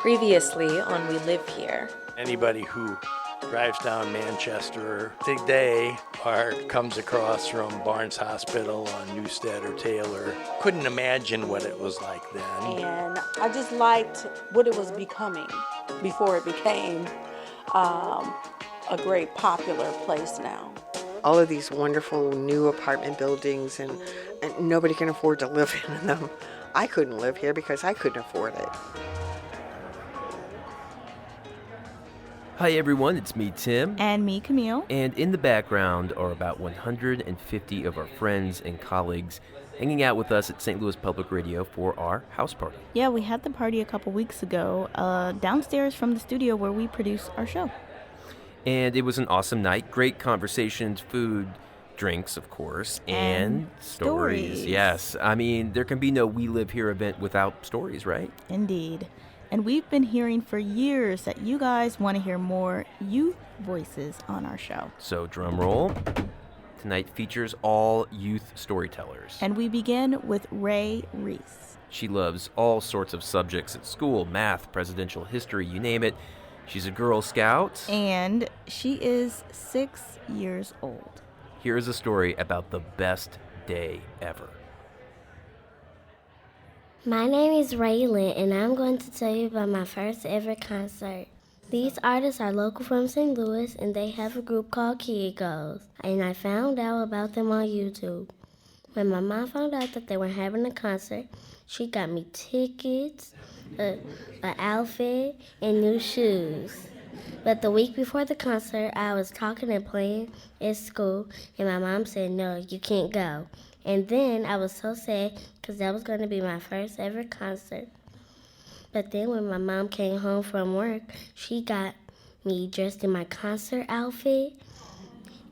Previously on We Live Here. Anybody who drives down Manchester today or comes across from Barnes Hospital on Newstead or Taylor couldn't imagine what it was like then. And I just liked what it was becoming before it became a great popular place now. All of these wonderful new apartment buildings and nobody can afford to live in them. I couldn't live here because I couldn't afford it. Hi everyone, it's me, Tim. And me, Kameel. And in the background are about 150 of our friends and colleagues hanging out with us at St. Louis Public Radio for our house party. Yeah, we had the party a couple weeks ago, downstairs from the studio where we produce our show. And it was an awesome night. Great conversations, food, drinks, of course, and stories. Yes, I mean, there can be no We Live Here event without stories, right? Indeed. And we've been hearing for years that you guys want to hear more youth voices on our show. So drum roll. Tonight features all youth storytellers. And we begin with Ray Reese. She loves all sorts of subjects at school, math, presidential history, you name it. She's a Girl Scout. And she is 6 years old. Here is a story about the best day ever. My name is Raylan, and I'm going to tell you about my first ever concert. These artists are local from St. Louis, and they have a group called Kid Goes, and I found out about them on YouTube. When my mom found out that they were having a concert, she got me tickets, an outfit, and new shoes. But the week before the concert, I was talking and playing at school, and my mom said, "No, you can't go." And then I was so sad because that was going to be my first ever concert. But then when my mom came home from work, she got me dressed in my concert outfit.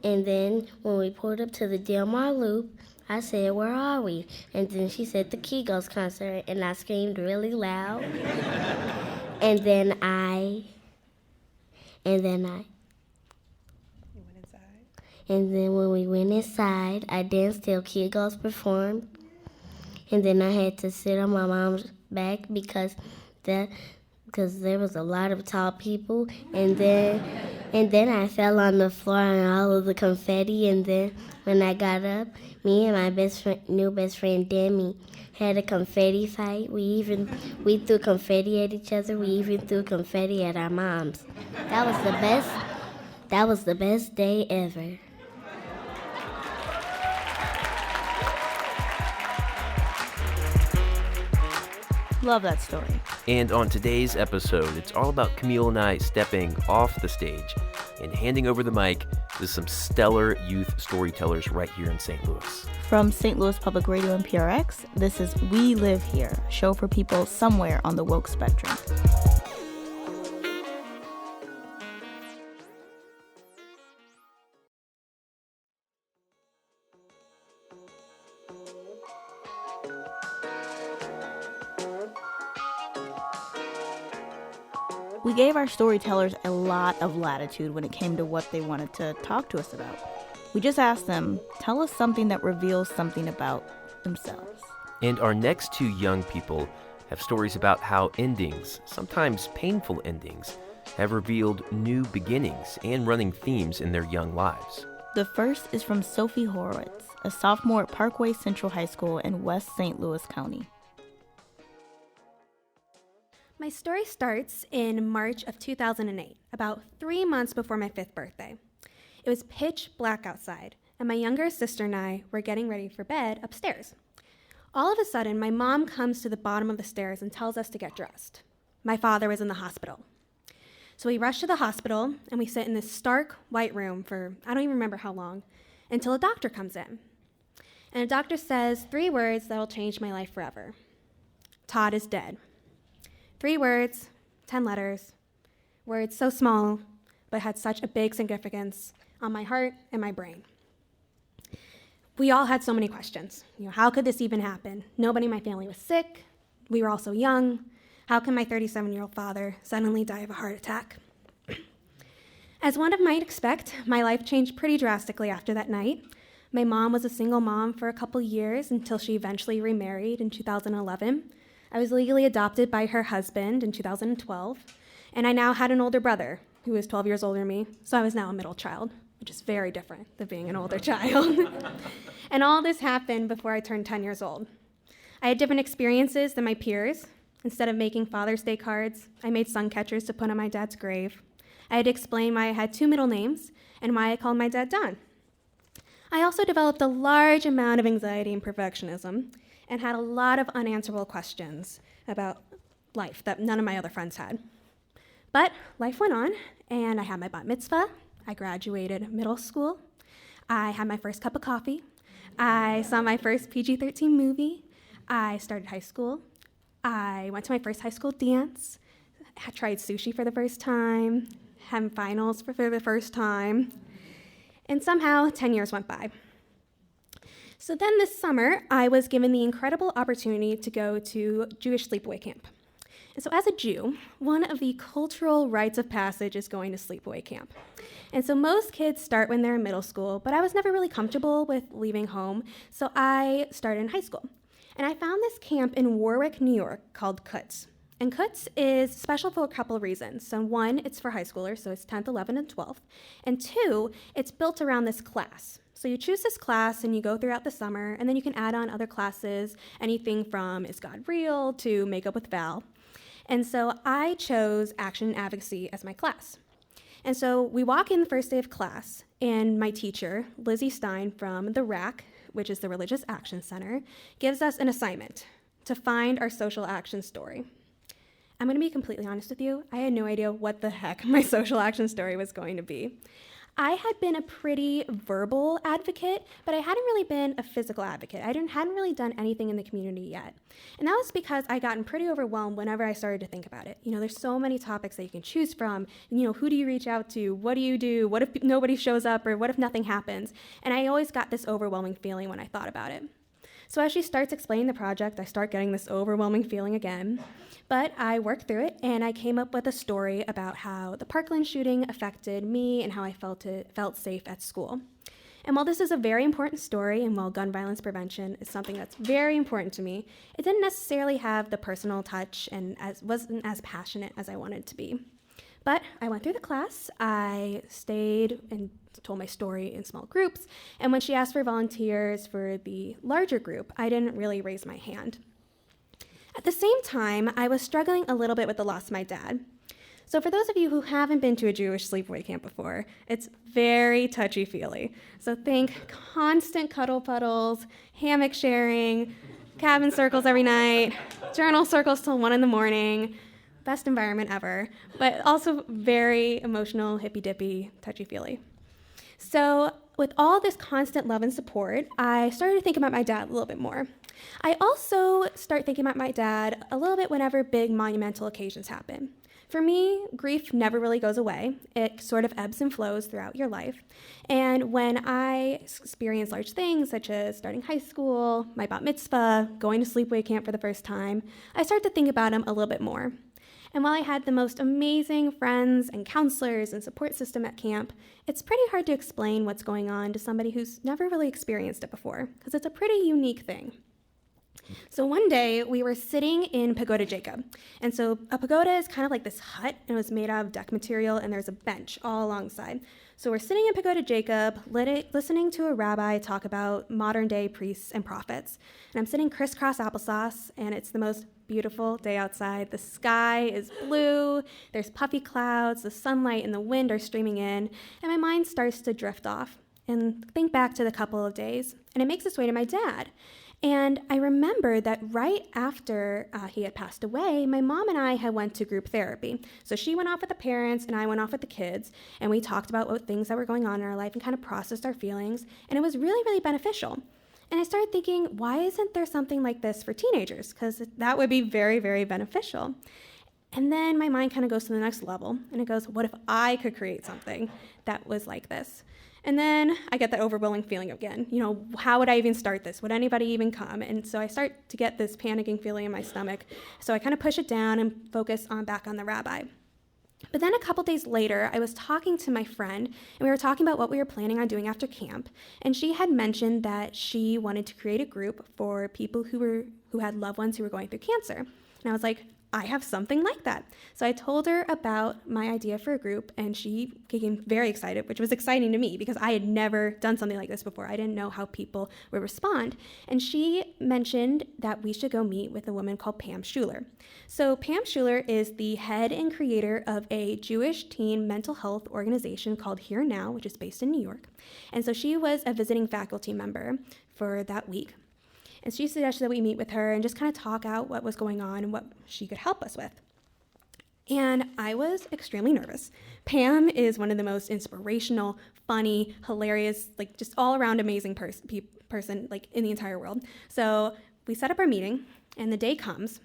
And then when we pulled up to the Del Mar Loop, I said, "Where are we?" And then she said, "The Kegos concert." And I screamed really loud. And then when we went inside, I danced till Kid Goes performed. And then I had to sit on my mom's back because there was a lot of tall people. And then I fell on the floor and all of the confetti. And then when I got up, me and my new best friend Demi had a confetti fight. We threw confetti at each other. We even threw confetti at our moms. That was the best day ever. Love that story. And on today's episode, it's all about Kameel and I stepping off the stage and handing over the mic to some stellar youth storytellers right here in St. Louis. From St. Louis Public Radio and PRX, this is We Live Here, a show for people somewhere on the woke spectrum. We gave our storytellers a lot of latitude when it came to what they wanted to talk to us about. We just asked them, tell us something that reveals something about themselves. And our next two young people have stories about how endings, sometimes painful endings, have revealed new beginnings and running themes in their young lives. The first is from Sophie Horowitz, a sophomore at Parkway Central High School in West St. Louis County. My story starts in March of 2008, about 3 months before my 5th birthday. It was pitch black outside, and my younger sister and I were getting ready for bed upstairs. All of a sudden, my mom comes to the bottom of the stairs and tells us to get dressed. My father was in the hospital. So we rush to the hospital, and we sit in this stark white room for I don't even remember how long, until a doctor comes in. And the doctor says 3 words that'll change my life forever. Todd is dead. 3 words, 10 letters, words so small, but had such a big significance on my heart and my brain. We all had so many questions. How could this even happen? Nobody in my family was sick. We were all so young. How can my 37-year-old father suddenly die of a heart attack? As one might expect, my life changed pretty drastically after that night. My mom was a single mom for a couple years until she eventually remarried in 2011. I was legally adopted by her husband in 2012, and I now had an older brother who was 12 years older than me, so I was now a middle child, which is very different than being an older child. And all this happened before I turned 10 years old. I had different experiences than my peers. Instead of making Father's Day cards, I made sun catchers to put on my dad's grave. I had to explain why I had 2 middle names and why I called my dad Don. I also developed a large amount of anxiety and perfectionism and had a lot of unanswerable questions about life that none of my other friends had. But life went on, and I had my bat mitzvah, I graduated middle school, I had my first cup of coffee, I saw my first PG-13 movie, I started high school, I went to my first high school dance, I tried sushi for the first time, had finals for the first time, and somehow 10 years went by. So then this summer, I was given the incredible opportunity to go to Jewish sleepaway camp. And so as a Jew, one of the cultural rites of passage is going to sleepaway camp. And so most kids start when they're in middle school, but I was never really comfortable with leaving home, so I started in high school. And I found this camp in Warwick, New York called Kutz. And Kutz is special for a couple of reasons. So 1, it's for high schoolers, so it's 10th, 11th, and 12th. And 2, it's built around this class. So you choose this class and you go throughout the summer, and then you can add on other classes, anything from Is God Real to Makeup with Val. And so I chose Action and Advocacy as my class. And so we walk in the first day of class, and my teacher, Lizzie Stein from the RAC, which is the Religious Action Center, gives us an assignment to find our social action story. I'm going to be completely honest with you. I had no idea what the heck my social action story was going to be. I had been a pretty verbal advocate, but I hadn't really been a physical advocate. I hadn't really done anything in the community yet. And that was because I'd gotten pretty overwhelmed whenever I started to think about it. You know, there's so many topics that you can choose from. You know, who do you reach out to? What do you do? What if nobody shows up? Or what if nothing happens? And I always got this overwhelming feeling when I thought about it. So as she starts explaining the project, I start getting this overwhelming feeling again. But I worked through it, and I came up with a story about how the Parkland shooting affected me and how I felt safe at school. And while this is a very important story, and while gun violence prevention is something that's very important to me, it didn't necessarily have the personal touch and wasn't as passionate as I wanted it to be. But I went through the class, I stayed and told my story in small groups, and when she asked for volunteers for the larger group, I didn't really raise my hand. At the same time, I was struggling a little bit with the loss of my dad. So for those of you who haven't been to a Jewish sleepaway camp before, it's very touchy-feely. So think constant cuddle puddles, hammock sharing, cabin circles every night, journal circles till 1 a.m, best environment ever, but also very emotional, hippy-dippy, touchy-feely. So with all this constant love and support, I started to think about my dad a little bit more. I also start thinking about my dad a little bit whenever big monumental occasions happen. For me, grief never really goes away. It sort of ebbs and flows throughout your life. And when I experience large things, such as starting high school, my bat mitzvah, going to sleepaway camp for the first time, I start to think about him a little bit more. And while I had the most amazing friends and counselors and support system at camp, it's pretty hard to explain what's going on to somebody who's never really experienced it before, because it's a pretty unique thing. So one day, we were sitting in Pagoda Jacob. And so a pagoda is kind of like this hut, and it was made out of deck material, and there's a bench all alongside. So we're sitting in Pagoda Jacob, listening to a rabbi talk about modern-day priests and prophets. And I'm sitting crisscross applesauce, and it's the most beautiful day outside. The sky is blue, there's puffy clouds, the sunlight and the wind are streaming in, and my mind starts to drift off and think back to the couple of days. And it makes its way to my dad. And I remember that right after he had passed away, my mom and I had went to group therapy. So she went off with the parents and I went off with the kids, and we talked about what things that were going on in our life and kind of processed our feelings, and it was really, really beneficial. And I started thinking, why isn't there something like this for teenagers? Because that would be very, very beneficial. And then my mind kind of goes to the next level, and it goes, what if I could create something that was like this? And then I get that overwhelming feeling again. You know, how would I even start this? Would anybody even come? And so I start to get this panicking feeling in my stomach. So I kind of push it down and focus back on the rabbi. But then a couple days later, I was talking to my friend, and we were talking about what we were planning on doing after camp. And she had mentioned that she wanted to create a group for people who who had loved ones who were going through cancer. And I was like, I have something like that. So I told her about my idea for a group, and she became very excited, which was exciting to me because I had never done something like this before. I didn't know how people would respond. And she mentioned that we should go meet with a woman called Pam Schuler. So Pam Schuler is the head and creator of a Jewish teen mental health organization called Here Now, which is based in New York. And so she was a visiting faculty member for that week. And she suggested that we meet with her and just kind of talk out what was going on and what she could help us with. And I was extremely nervous. Pam is one of the most inspirational, funny, hilarious, like just all around amazing person like in the entire world. So we set up our meeting, and the day comes,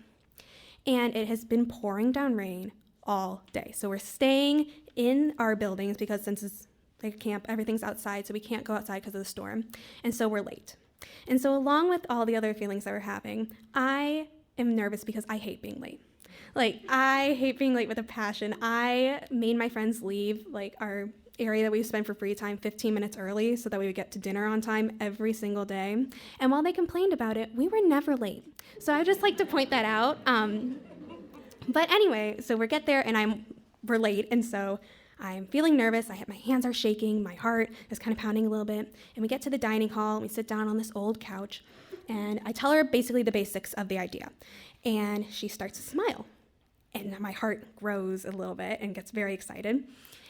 and it has been pouring down rain all day. So we're staying in our buildings because since it's like a camp, everything's outside, so we can't go outside because of the storm. And so we're late. And so along with all the other feelings that we're having, I am nervous because I hate being late. Like, I hate being late with a passion. I made my friends leave, like, our area that we spend for free time 15 minutes early so that we would get to dinner on time every single day. And while they complained about it, we were never late. So I would just like to point that out. But anyway, so we get there, and we're late, and so I'm feeling nervous. My hands are shaking. My heart is kind of pounding a little bit. And we get to the dining hall, and we sit down on this old couch. And I tell her basically the basics of the idea. And she starts to smile. And my heart grows a little bit and gets very excited.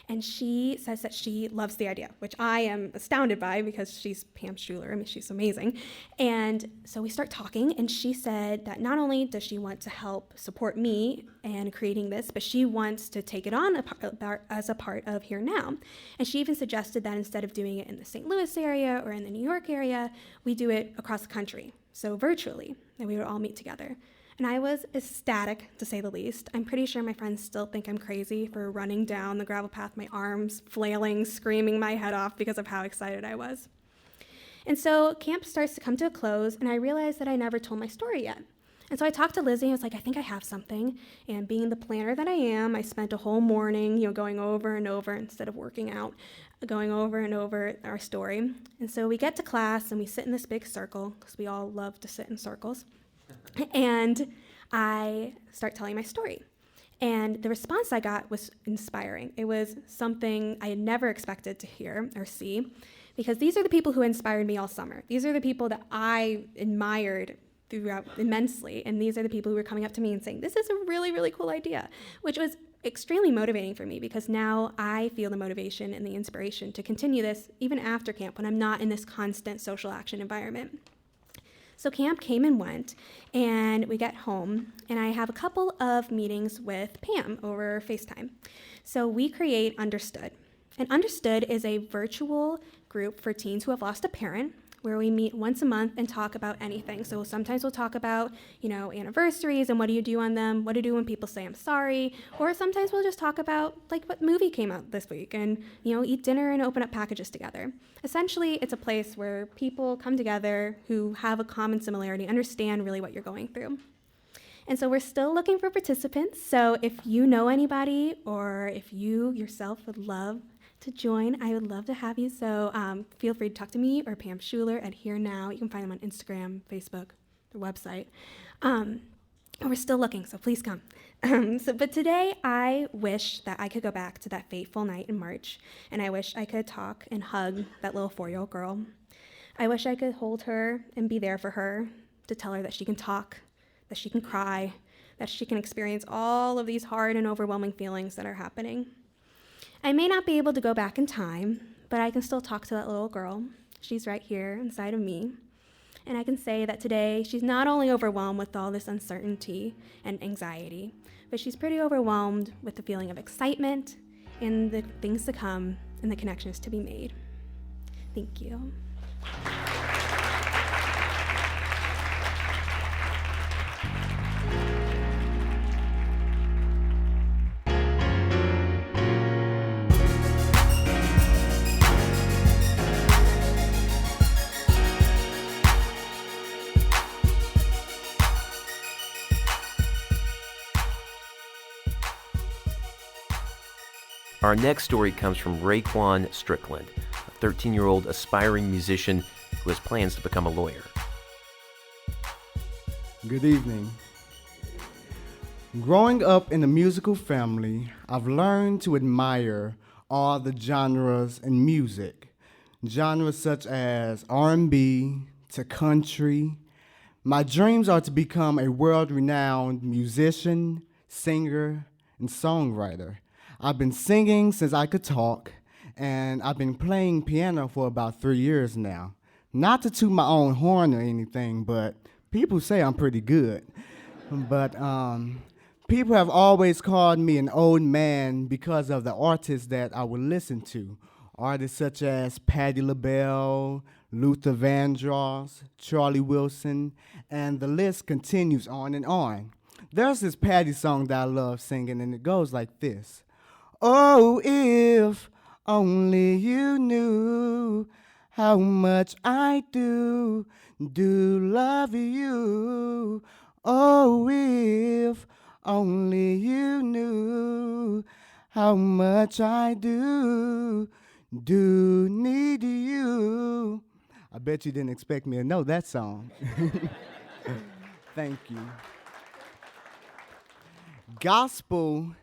And she says that she loves the idea, which I am astounded by because she's Pam Schuler. I mean, she's amazing. And so we start talking, and she said that not only does she want to help support me in creating this, but she wants to take it on as a part of Here Now. And she even suggested that instead of doing it in the St. Louis area or in the New York area, we do it across the country, so virtually, and we would all meet together. And I was ecstatic, to say the least. I'm pretty sure my friends still think I'm crazy for running down the gravel path, my arms flailing, screaming my head off because of how excited I was. And so camp starts to come to a close, and I realized that I never told my story yet. And so I talked to Lizzie, and I was like, I think I have something. And being the planner that I am, I spent a whole morning, going over and over, instead of working out, going over and over our story. And so we get to class, and we sit in this big circle, because we all love to sit in circles. And I start telling my story. And the response I got was inspiring. It was something I had never expected to hear or see, because these are the people who inspired me all summer. These are the people that I admired throughout immensely. And these are the people who were coming up to me and saying, this is a really, really cool idea, which was extremely motivating for me, because now I feel the motivation and the inspiration to continue this even after camp when I'm not in this constant social action environment. So camp came and went, and we got home, and I have a couple of meetings with Pam over FaceTime. So we create Understood. And Understood is a virtual group for teens who have lost a parent, where we meet once a month and talk about anything. So sometimes we'll talk about, anniversaries and what do you do on them, what to do when people say I'm sorry, or sometimes we'll just talk about like what movie came out this week and, eat dinner and open up packages together. Essentially, it's a place where people come together who have a common similarity, understand really what you're going through. And so we're still looking for participants. So if you know anybody, or if you yourself would love to join, I would love to have you. So feel free to talk to me or Pam Schuler at Here Now. You can find them on Instagram, Facebook, their website. We're still looking, so please come. But today I wish that I could go back to that fateful night in March, and I wish I could talk and hug that little 4-year-old girl. I wish I could hold her and be there for her, to tell her that she can talk, that she can cry, that she can experience all of these hard and overwhelming feelings that are happening. I may not be able to go back in time, but I can still talk to that little girl. She's right here inside of me. And I can say that today she's not only overwhelmed with all this uncertainty and anxiety, but she's pretty overwhelmed with the feeling of excitement and the things to come and the connections to be made. Thank you. Our next story comes from Raekwon Strickland, a 13-year-old aspiring musician who has plans to become a lawyer. Good evening. Growing up in a musical family, I've learned to admire all the genres in music. Genres such as R&B to country. My dreams are to become a world-renowned musician, singer, and songwriter. I've been singing since I could talk, and I've been playing piano for about 3 years now. Not to toot my own horn or anything, but people say I'm pretty good. But people have always called me an old man because of the artists that I would listen to. Artists such as Patti LaBelle, Luther Vandross, Charlie Wilson, and the list continues on and on. There's this Patti song that I love singing, and it goes like this. Oh, if only you knew how much I do love you. Oh, if only you knew how much I do need you. I bet you didn't expect me to know that song. Thank you. Gospel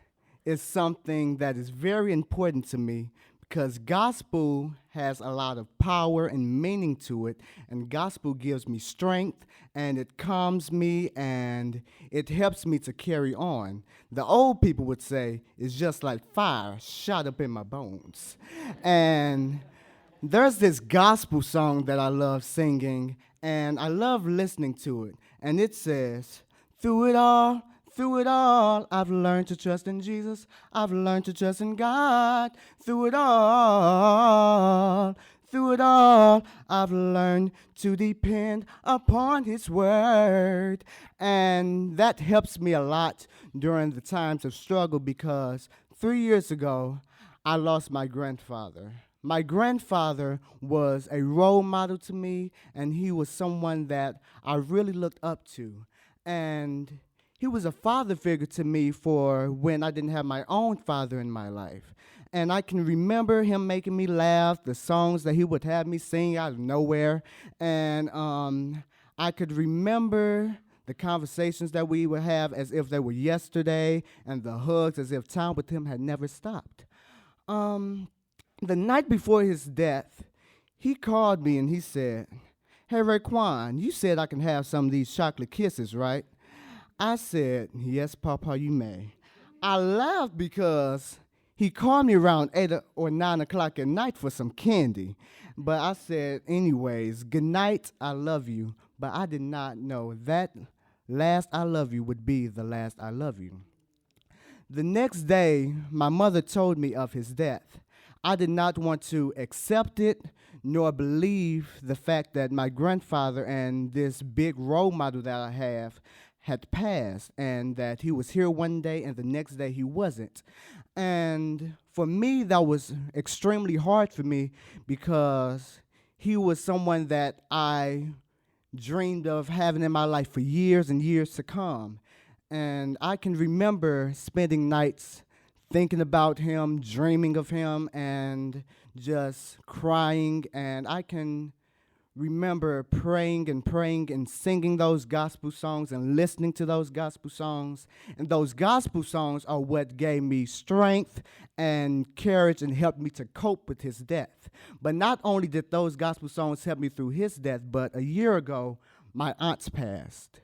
is something that is very important to me because gospel has a lot of power and meaning to it, and gospel gives me strength, and it calms me, and it helps me to carry on. The old people would say it's just like fire shot up in my bones. And there's this gospel song that I love singing, and I love listening to it, and it says, through it all, I've learned to trust in Jesus. I've learned to trust in God. Through it all, I've learned to depend upon His word. And that helps me a lot during the times of struggle because 3 years ago, I lost my grandfather. My grandfather was a role model to me, and he was someone that I really looked up to. And he was a father figure to me for when I didn't have my own father in my life. And I can remember him making me laugh, the songs that he would have me sing out of nowhere. And I could remember the conversations that we would have as if they were yesterday, and the hugs as if time with him had never stopped. The night before his death, he called me and he said, hey, Raekwon, you said I can have some of these chocolate kisses, right? I said, yes, Papa, you may. I laughed because he called me around 8 or 9 o'clock at night for some candy. But I said, anyways, good night, I love you. But I did not know that last I love you would be the last I love you. The next day, my mother told me of his death. I did not want to accept it nor believe the fact that my grandfather and this big role model that I have had passed, and that he was here one day and the next day he wasn't. And for me, that was extremely hard for me because he was someone that I dreamed of having in my life for years and years to come. And I can remember spending nights thinking about him, dreaming of him, and just crying. And I can remember praying and singing those gospel songs and listening to those gospel songs. And those gospel songs are what gave me strength and courage and helped me to cope with his death. But not only did those gospel songs help me through his death, but a year ago, my aunt's passed.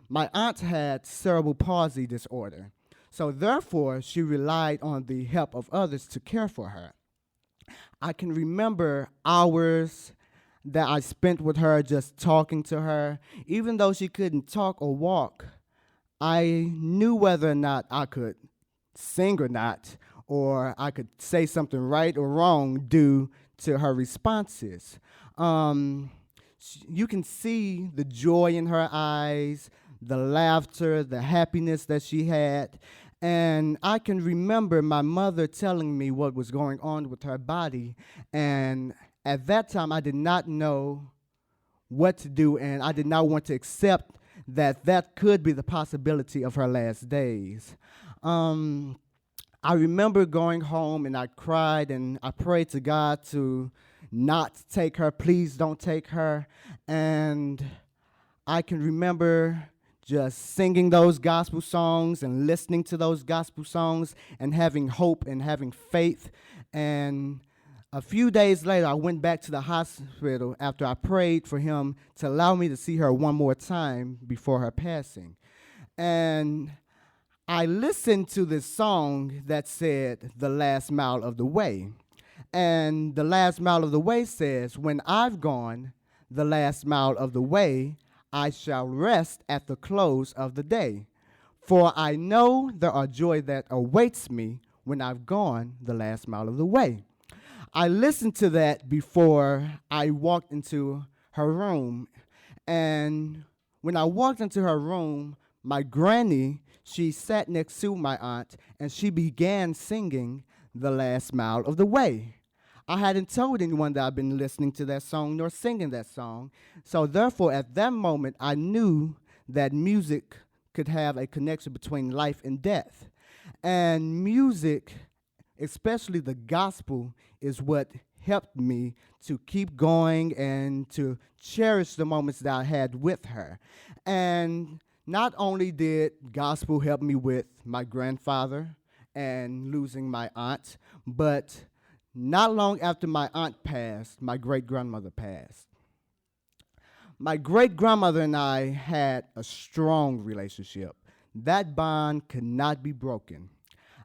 My aunt had cerebral palsy disorder. So therefore, she relied on the help of others to care for her. I can remember hours that I spent with her just talking to her. Even though she couldn't talk or walk, I knew whether or not I could sing or not, or I could say something right or wrong due to her responses. You can see the joy in her eyes, the laughter, the happiness that she had. And I can remember my mother telling me what was going on with her body. And at that time, I did not know what to do, and I did not want to accept that that could be the possibility of her last days. I remember going home, and I cried, and I prayed to God to not take her. Please don't take her. And I can remember just singing those gospel songs and listening to those gospel songs and having hope and having faith. And a few days later, I went back to the hospital after I prayed for him to allow me to see her one more time before her passing. And I listened to this song that said, "The Last Mile of the Way." And the last mile of the way says, "When I've gone the last mile of the way, I shall rest at the close of the day. For I know there are joy that awaits me when I've gone the last mile of the way." I listened to that before I walked into her room. And when I walked into her room, my granny, she sat next to my aunt, and she began singing "The Last Mile of the Way." I hadn't told anyone that I'd been listening to that song nor singing that song. So therefore, at that moment, I knew that music could have a connection between life and death. And music, especially the gospel, is what helped me to keep going and to cherish the moments that I had with her. And not only did gospel help me with my grandfather and losing my aunt, but not long after my aunt passed, my great-grandmother passed. My great-grandmother and I had a strong relationship. That bond could not be broken.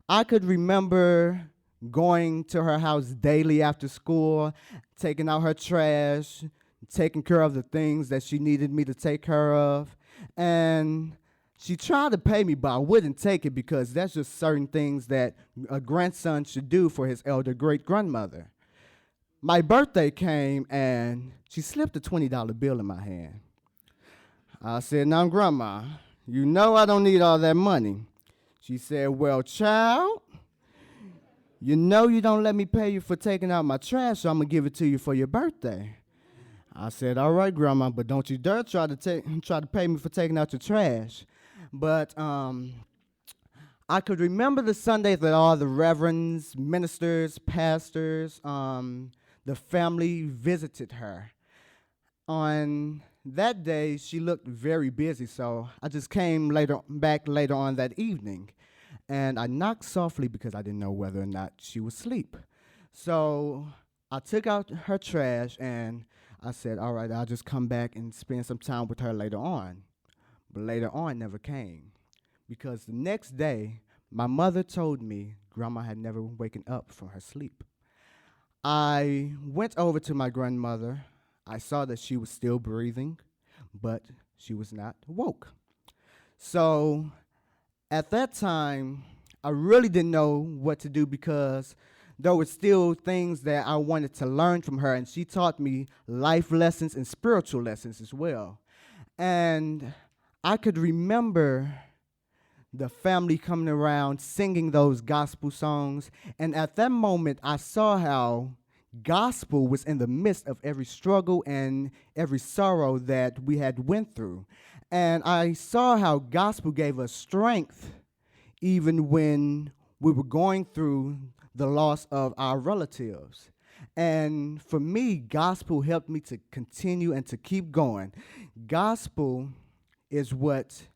I could remember going to her house daily after school, taking out her trash, taking care of the things that she needed me to take care of. And she tried to pay me, but I wouldn't take it because that's just certain things that a grandson should do for his elder great-grandmother. My birthday came, and she slipped a $20 bill in my hand. I said, "Now, Grandma, you know I don't need all that money." She said, "Well, child, you know you don't let me pay you for taking out my trash, so I'm going to give it to you for your birthday." I said, "All right, Grandma, but don't you dare try to pay me for taking out your trash." But I could remember the Sundays that all the reverends, ministers, pastors, the family visited her. On that day, she looked very busy, so I just came back later on that evening. And I knocked softly because I didn't know whether or not she was asleep. So I took out her trash, and I said, "All right, I'll just come back and spend some time with her later on." But later on never came, because the next day, my mother told me Grandma had never waken up from her sleep. I went over to my grandmother. I saw that she was still breathing, but she was not woke. So at that time, I really didn't know what to do because there were still things that I wanted to learn from her, and she taught me life lessons and spiritual lessons as well. And I could remember the family coming around singing those gospel songs, and at that moment I saw how gospel was in the midst of every struggle and every sorrow that we had went through. And I saw how gospel gave us strength even when we were going through the loss of our relatives. And for me, gospel helped me to continue and to keep going. Gospel is what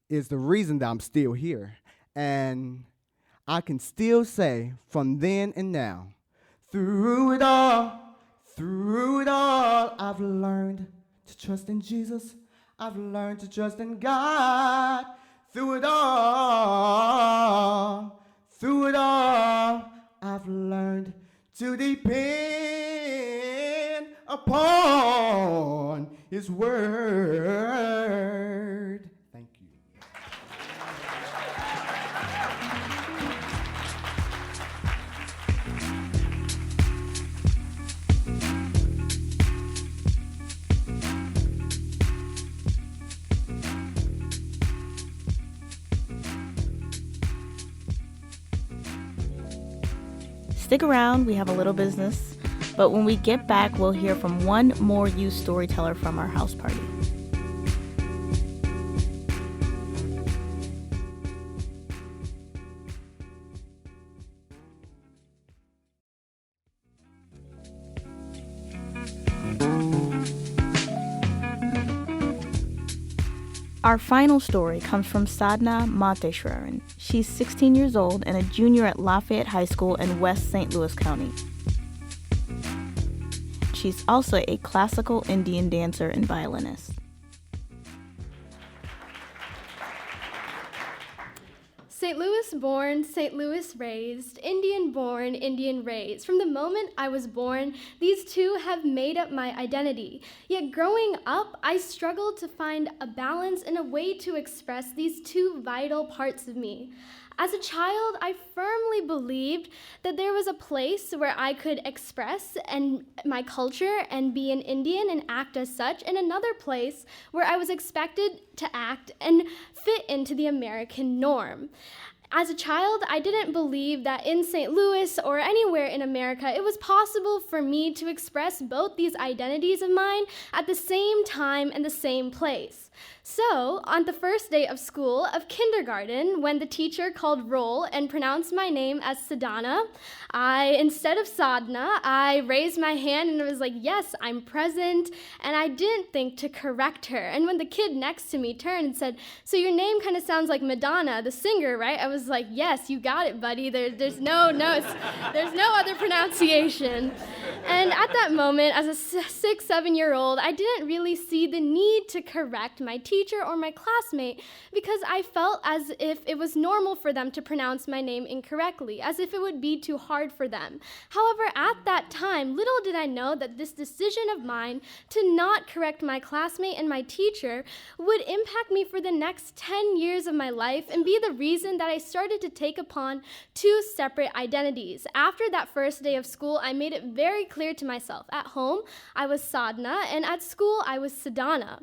is the reason that I'm still here. And I can still say from then and now, through it all, I've learned to trust in Jesus. I've learned to trust in God. Through it all, I've learned to depend upon His word. Thank you. Stick around, we have a little business, but when we get back, we'll hear from one more youth storyteller from our house party. Our final story comes from Sadhna Mateshwaran. She's 16 years old and a junior at Lafayette High School in West St. Louis County. She's also a classical Indian dancer and violinist. St. Louis born, St. Louis raised, Indian born, Indian raised. From the moment I was born, these two have made up my identity. Yet growing up, I struggled to find a balance and a way to express these two vital parts of me. As a child, I firmly believed that there was a place where I could express my culture and be an Indian and act as such, and another place where I was expected to act and fit into the American norm. As a child, I didn't believe that in St. Louis or anywhere in America, it was possible for me to express both these identities of mine at the same time and the same place. So, on the first day of school, of kindergarten, when the teacher called roll and pronounced my name as Sadhana, instead of Sadhna, I raised my hand and was like, yes, I'm present, and I didn't think to correct her. And when the kid next to me turned and said, so your name kind of sounds like Madonna, the singer, right? I was like, yes, you got it, buddy. There's no other pronunciation. And at that moment, as a 6, 7-year-old, I didn't really see the need to correct my teacher or my classmate because I felt as if it was normal for them to pronounce my name incorrectly, as if it would be too hard for them. However, at that time, little did I know that this decision of mine to not correct my classmate and my teacher would impact me for the next 10 years of my life and be the reason that I started to take upon two separate identities. After that first day of school, I made it very clear to myself. At home, I was Sadhna, and at school, I was Sadhana.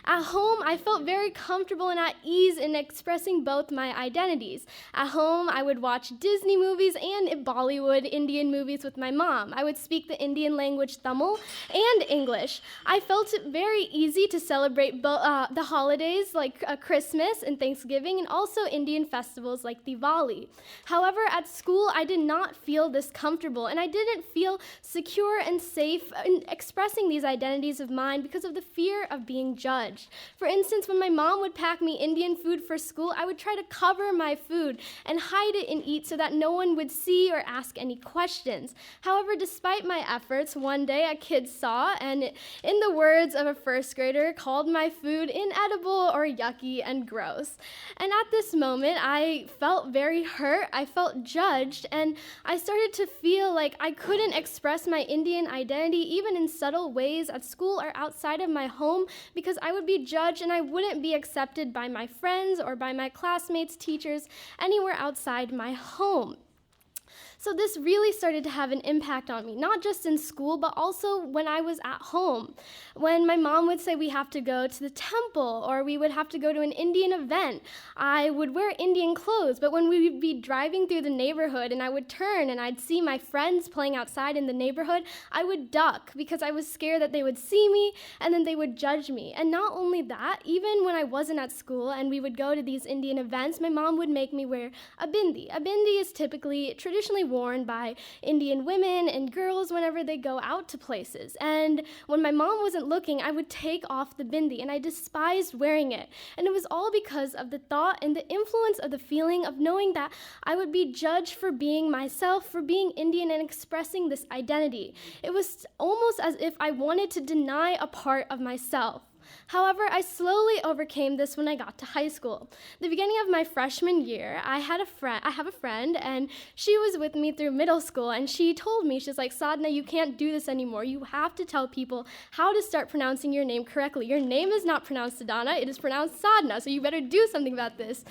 At home, I felt very comfortable and at ease in expressing both my identities. At home, I would watch Disney movies and Bollywood Indian movies with my mom. I would speak the Indian language Tamil and English. I felt it very easy to celebrate the holidays like Christmas and Thanksgiving and also Indian festivals like Diwali. However, at school, I did not feel this comfortable and I didn't feel secure and safe in expressing these identities of mine because of the fear of being judged. For instance, when my mom would pack me Indian food for school, I would try to cover my food and hide it and eat so that no one would see or ask any questions. However, despite my efforts, one day a kid saw and, in the words of a first grader, called my food inedible or yucky and gross. And at this moment, I felt very hurt, I felt judged, and I started to feel like I couldn't express my Indian identity even in subtle ways at school or outside of my home because I would be judged and I wouldn't be accepted by my friends or by my classmates, teachers, anywhere outside my home. So this really started to have an impact on me, not just in school, but also when I was at home. When my mom would say we have to go to the temple or we would have to go to an Indian event, I would wear Indian clothes, but when we would be driving through the neighborhood and I would turn and I'd see my friends playing outside in the neighborhood, I would duck because I was scared that they would see me and then they would judge me. And not only that, even when I wasn't at school and we would go to these Indian events, my mom would make me wear a bindi. A bindi is traditionally worn by Indian women and girls whenever they go out to places. And when my mom wasn't looking, I would take off the bindi, and I despised wearing it. And it was all because of the thought and the influence of the feeling of knowing that I would be judged for being myself, for being Indian and expressing this identity. It was almost as if I wanted to deny a part of myself. However, I slowly overcame this when I got to high school. The beginning of my freshman year, I have a friend, and she was with me through middle school, and she told me, she's like, Sadhna, you can't do this anymore. You have to tell people how to start pronouncing your name correctly. Your name is not pronounced Sadhana, it is pronounced Sadhna, so you better do something about this.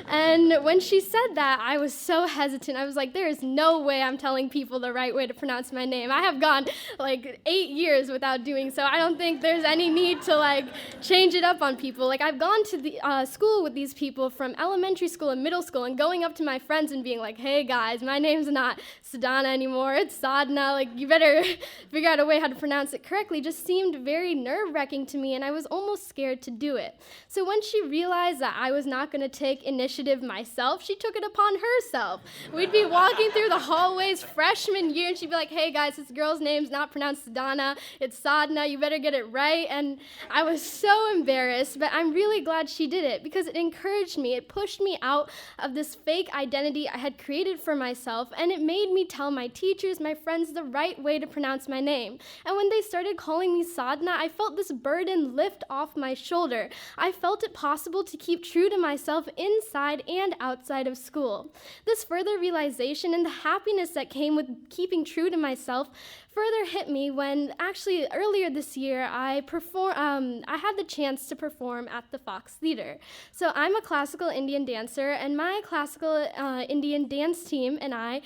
And when she said that, I was so hesitant. I was like, there is no way I'm telling people the right way to pronounce my name. I have gone like 8 years without doing so. I don't think there's any need to change it up on people. I've gone to the school with these people from elementary school and middle school and going up to my friends and being like, hey guys, my name's not Sadhana anymore, it's Sadhna, you better figure out a way how to pronounce it correctly, just seemed very nerve-wracking to me, and I was almost scared to do it. So when she realized that I was not going to take initiative myself, she took it upon herself. We'd be walking through the hallways freshman year, and she'd be like, hey guys, this girl's name's not pronounced Sadhana, it's Sadhna, you better get it right. And I was was so embarrassed, but I'm really glad she did it because it encouraged me. It pushed me out of this fake identity I had created for myself, and it made me tell my teachers, my friends, the right way to pronounce my name. And when they started calling me Sadhna, I felt this burden lift off my shoulder. I felt it possible to keep true to myself inside and outside of school. This further realization and the happiness that came with keeping true to myself further hit me when actually earlier this year I had the chance to perform at the Fox Theater. So I'm a classical Indian dancer, and my classical Indian dance team and I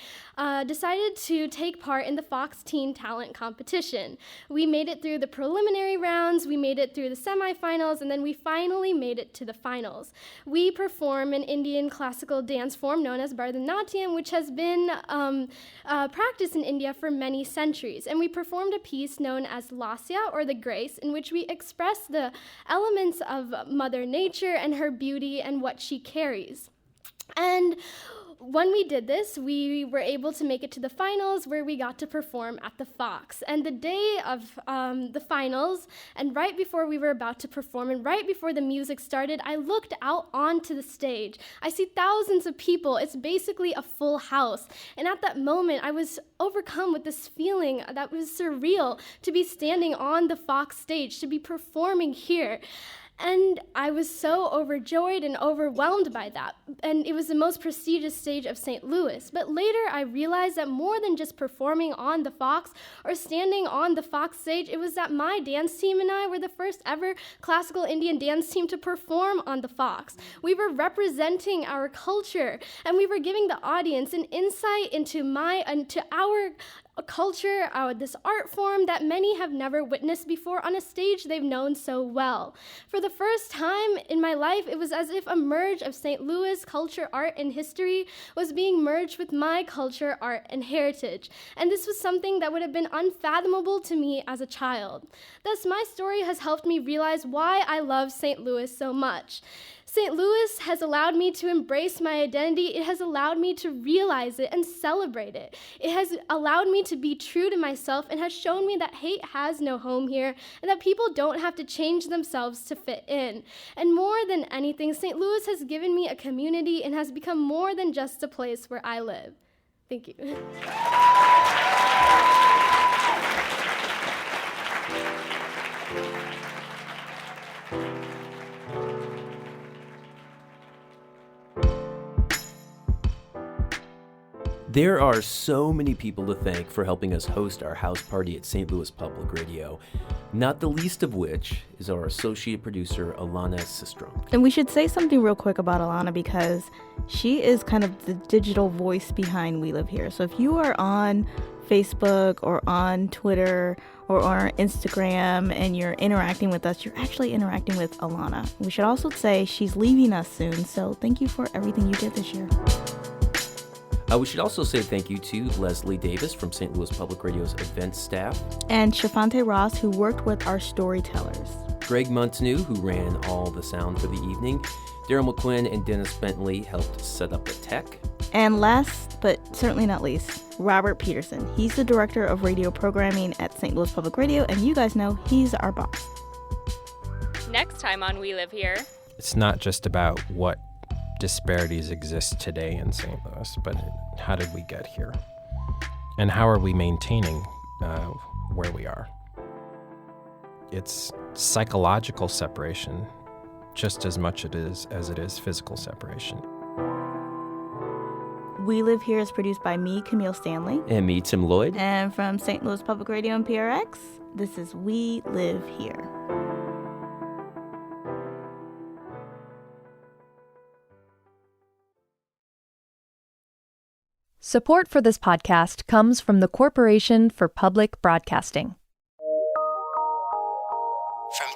decided to take part in the Fox Teen Talent Competition. We made it through the preliminary rounds, we made it through the semifinals, and then we finally made it to the finals. We perform an Indian classical dance form known as Bharatanatyam, which has been practiced in India for many centuries. And we performed a piece known as Lasya, or the Grace, in which we express the elements of Mother Nature and her beauty and what she carries. And when we did this, we were able to make it to the finals, where we got to perform at the Fox. And the day of the finals, and right before we were about to perform, and right before the music started, I looked out onto the stage. I see thousands of people. It's basically a full house. And at that moment, I was overcome with this feeling that was surreal to be standing on the Fox stage, to be performing here. And I was so overjoyed and overwhelmed by that. And it was the most prestigious stage of St. Louis. But later I realized that more than just performing on the Fox or standing on the Fox stage, it was that my dance team and I were the first ever classical Indian dance team to perform on the Fox. We were representing our culture, and we were giving the audience an insight into our culture, this art form that many have never witnessed before on a stage they've known so well. For the first time in my life, it was as if a merge of St. Louis culture, art, and history was being merged with my culture, art, and heritage. And this was something that would have been unfathomable to me as a child. Thus, my story has helped me realize why I love St. Louis so much. St. Louis has allowed me to embrace my identity. It has allowed me to realize it and celebrate it. It has allowed me to be true to myself and has shown me that hate has no home here and that people don't have to change themselves to fit in. And more than anything, St. Louis has given me a community and has become more than just a place where I live. Thank you. There are so many people to thank for helping us host our house party at St. Louis Public Radio, not the least of which is our associate producer, Alana Sistrom. And we should say something real quick about Alana because she is kind of the digital voice behind We Live Here. So if you are on Facebook or on Twitter or on Instagram and you're interacting with us, you're actually interacting with Alana. We should also say she's leaving us soon, so thank you for everything you did this year. We should also say thank you to Leslie Davis from St. Louis Public Radio's events staff. And Shafante Ross, who worked with our storytellers. Greg Montanu, who ran all the sound for the evening. Daryl McQuinn and Dennis Bentley helped set up the tech. And last, but certainly not least, Robert Peterson. He's the director of radio programming at St. Louis Public Radio, and you guys know he's our boss. Next time on We Live Here. It's not just about what disparities exist today in St. Louis, but how did we get here? And how are we maintaining where we are? It's psychological separation just as much as it is physical separation. We Live Here is produced by me, Camille Stanley. And me, Tim Lloyd. And from St. Louis Public Radio and PRX, this is We Live Here. Support for this podcast comes from the Corporation for Public Broadcasting. From